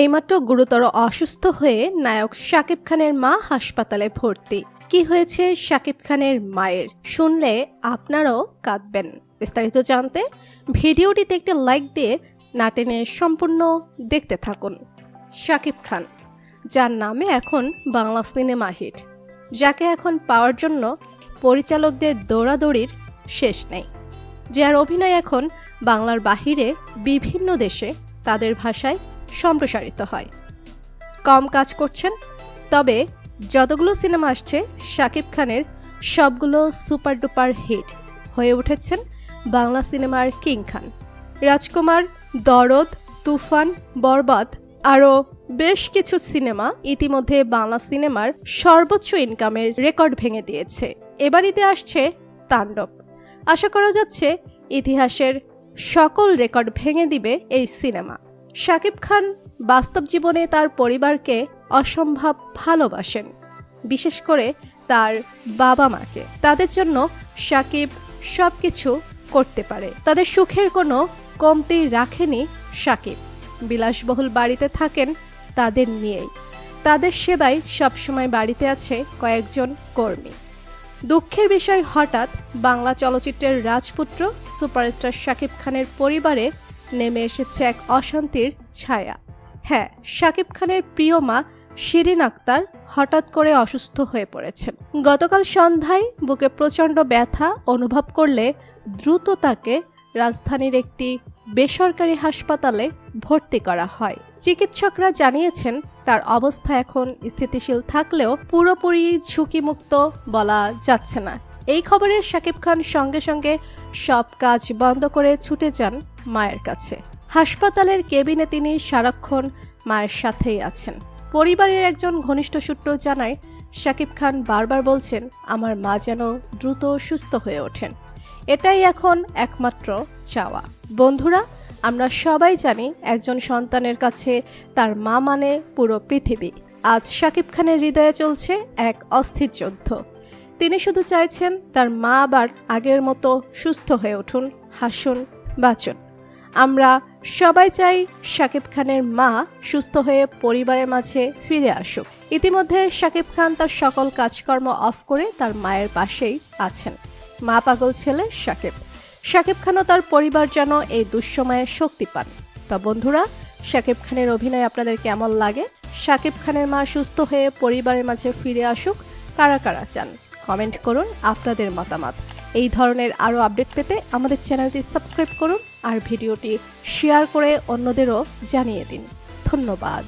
এইমাত্র গুরুতর অসুস্থ হয়ে নায়ক শাকিব খানের মা হাসপাতালে ভর্তি। কি হয়েছে শাকিব খানের মায়ের, শুনলে আপনারাও কাঁদবেন। বিস্তারিত জানতে ভিডিওটিতে একটি লাইক দিয়ে না টেনে সম্পূর্ণ দেখতে থাকুন। শাকিব খান, যার নামে এখন বাংলা সিনেমা হিট, যাকে এখন পাওয়ার জন্য পরিচালকদের দৌড়াদৌড়ির শেষ নেই, যার অভিনয় এখন বাংলার বাহিরে বিভিন্ন দেশে তাদের ভাষায় সম্প্রসারিত হয়। কম কাজ করছেন, তবে যতগুলো সিনেমা আসছে শাকিব খানের সবগুলো সুপার ডুপার হিট হয়ে উঠেছেন বাংলা সিনেমার কিং খান। রাজকুমার, দরদ, তুফান, বরবাদ আরও বেশ কিছু সিনেমা ইতিমধ্যে বাংলা সিনেমার সর্বোচ্চ ইনকামের রেকর্ড ভেঙে দিয়েছে। এবার ঈদে আসছে তাণ্ডব। আশা করা যাচ্ছে ইতিহাসের সকল রেকর্ড ভেঙে দিবে এই সিনেমা। শাকিব খান বাস্তব জীবনে তার পরিবারকে অসম্ভব ভালোবাসেন, বিশেষ করে তার বাবা মাকে। তাদের জন্য শাকিব সবকিছু করতে পারে, তাদের সুখের কোনো কমতি রাখেনি শাকিব। বিলাসবহুল বাড়িতে থাকেন তাদের নিয়েই, তাদের সেবায় সবসময় বাড়িতে আছে কয়েকজন কর্মী। দুঃখের বিষয়, হঠাৎ বাংলা চলচ্চিত্রের রাজপুত্র সুপারস্টার শাকিব খানের পরিবারে নেমে এসেছে এক অশান্তির ছায়া। হ্যাঁ, শাকিব খানের প্রিয় মা শিরিন আক্তার হঠাৎ করে অসুস্থ হয়ে পড়েছেন। গতকাল সন্ধ্যায় বুকে প্রচণ্ড ব্যথা অনুভব করলে দ্রুত তাকে রাজধানীর একটি বেসরকারি হাসপাতালে ভর্তি করা হয়। চিকিৎসকরা জানিয়েছেন তার অবস্থা এখন স্থিতিশীল থাকলেও পুরোপুরি ঝুঁকিমুক্ত বলা যাচ্ছে না। এই খবরে শাকিব খান সঙ্গে সঙ্গে সব কাজ বন্ধ করে ছুটে যান মায়ের কাছে। হাসপাতালের কেবিনে তিনি সারাক্ষণ মায়ের সাথেই আছেন। পরিবারের একজন ঘনিষ্ঠ সূত্র জানায়, শাকিব খান বারবার বলছেন আমার মা যেন দ্রুত সুস্থ হয়ে ওঠেন। এটাই এখন একমাত্র চাওয়া। বন্ধুরা, আমরা সবাই জানি একজন সন্তানের কাছে তার মা মানে পুরো পৃথিবী। আজ শাকিব খানের হৃদয়ে চলছে এক অস্থির যুদ্ধ। তিনি শুধু চাইছেন তার মা আবার আগের মতো সুস্থ হয়ে উঠুন, হাসুন, বাঁচুন। আমরা সবাই চাই শাকিব খানের মা সুস্থ হয়ে পরিবারের মাঝে ফিরে আসুক। ইতিমধ্যে শাকিব খান তার সকল কাজকর্ম অফ করে তার মায়ের পাশেই আছেন। মা পাগল ছেলে শাকিব খানও তার পরিবার যেন এই দুঃসময়ে শক্তি পান। তা বন্ধুরা, শাকিব খানের অভিনয় আপনাদের কেমন লাগে? শাকিব খানের মা সুস্থ হয়ে পরিবারের মাঝে ফিরে আসুক কারা কারা চান? কমেন্ট করুন আপনাদের মতামত। এই ধরনের আরও আপডেট পেতে আমাদের চ্যানেলটি সাবস্ক্রাইব করুন আর ভিডিওটি শেয়ার করে অন্যদেরও জানিয়ে দিন। ধন্যবাদ।